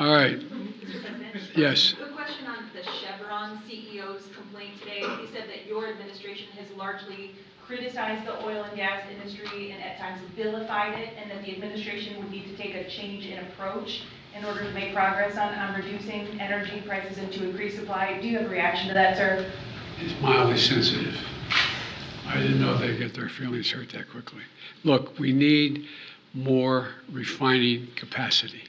All right. Mr. President? Yes. Quick question on the Chevron CEO's complaint today. He said that your administration has largely criticized the oil and gas industry and at times vilified it, and that the administration would need to take a change in approach in order to make progress on reducing energy prices and to increase supply. Do you have a reaction to that, sir? It's mildly sensitive. I didn't know they'd get their feelings hurt that quickly. Look, we need more refining capacity.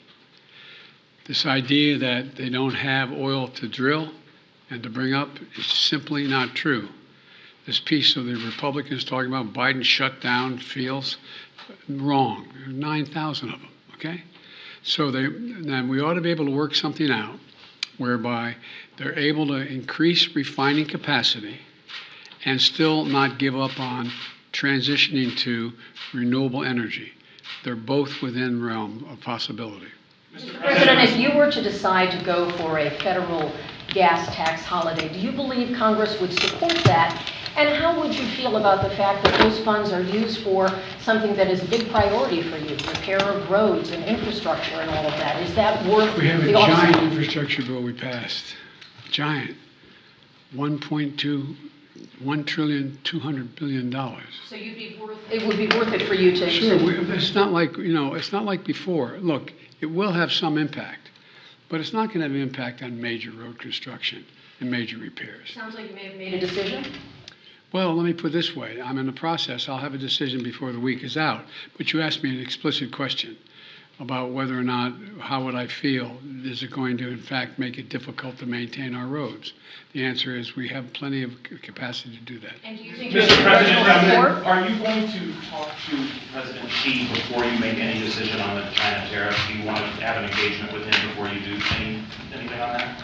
This idea that they don't have oil to drill and to bring up is simply not true. This piece of the Republicans talking about Biden shut down fields, wrong. There are 9,000 of them, okay? So then we ought to be able to work something out whereby they're able to increase refining capacity and still not give up on transitioning to renewable energy. They're both within realm of possibility. Mr. President, if you were to decide to go for a federal gas tax holiday, do you believe Congress would support that? And how would you feel about the fact that those funds are used for something that is a big priority for you, repair of roads and infrastructure and all of that? Is that worth We have a the giant offset? infrastructure bill we passed. Giant. 1.2, $1.2 trillion. So it would be worth it for you to... Sure, it's not like, it's not like before. Look, it will have some impact, but it's not going to have an impact on major road construction and major repairs. Sounds like you may have made a decision. Well, let me put it this way. I'm in the process. I'll have a decision before the week is out. But you asked me an explicit question about whether or not, how would I feel? Is it going to, in fact, make it difficult to maintain our roads? The answer is we have plenty of capacity to do that. And do you think Mr. President, support? are you going to talk to President Xi before you make any decision on the China tariff? Do you want to have an engagement with him before you do anything on that?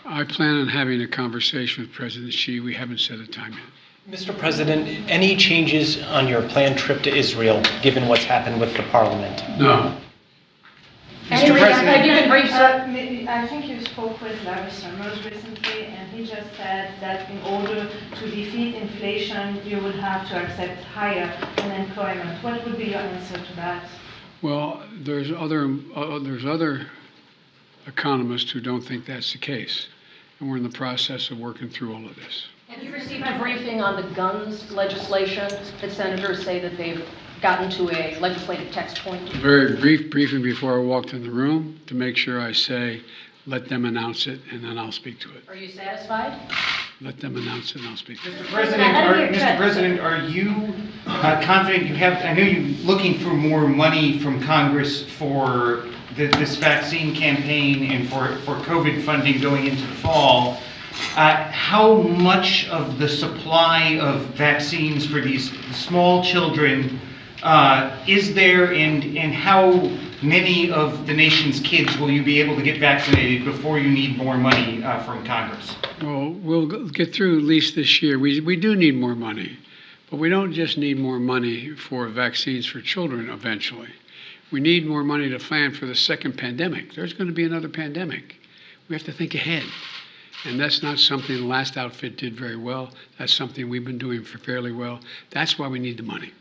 I plan on having a conversation with President Xi. We haven't set a time yet. Mr. President, any changes on your planned trip to Israel, given what's happened with the parliament? No. Mr. President, have you been briefed, I think you spoke with Larry Summers recently, and he just said that in order to defeat inflation, you would have to accept higher unemployment. What would be your answer to that? Well, there's other economists who don't think that's the case, and we're in the process of working through all of this. have you received a briefing on the guns legislation that senators say that they've gotten to a legislative text point? A very brief briefing before I walked in the room to make sure I say, let them announce it, and then I'll speak to it. Are you satisfied? Let them announce it, and I'll speak to it. Mr. President, are you confident you have, I know you're looking for more money from Congress for this vaccine campaign and for COVID funding going into the fall. How much of the supply of vaccines for these small children is there, and how many of the nation's kids will you be able to get vaccinated before you need more money from Congress? Well, we'll get through at least this year. We do need more money, but we don't just need more money for vaccines for children eventually. We need more money to plan for the second pandemic. There's going to be another pandemic. We have to think ahead. And that's not something the last outfit did very well. That's something we've been doing fairly well. That's why we need the money.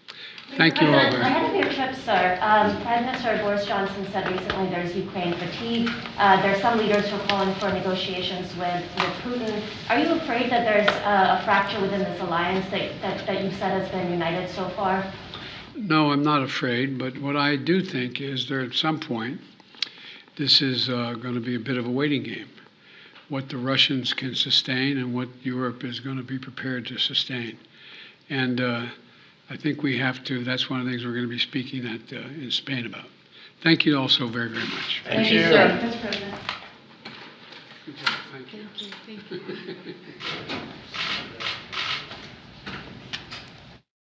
Thank you all very much. Ahead of your trip, sir, Prime Minister Boris Johnson said recently there's Ukraine fatigue. There's some leaders who are calling for negotiations with Putin. Are you afraid that there's a fracture within this alliance that you said has been united so far? No, I'm not afraid. But what I do think is that at some point, this is going to be a bit of a waiting game. What the Russians can sustain and what Europe is going to be prepared to sustain. And I think we have to, that's one of the things we're going to be speaking at in Spain about. Thank you all so very, very much. Thank you, sir. Mr. President. Good job. Thank you. Thank you.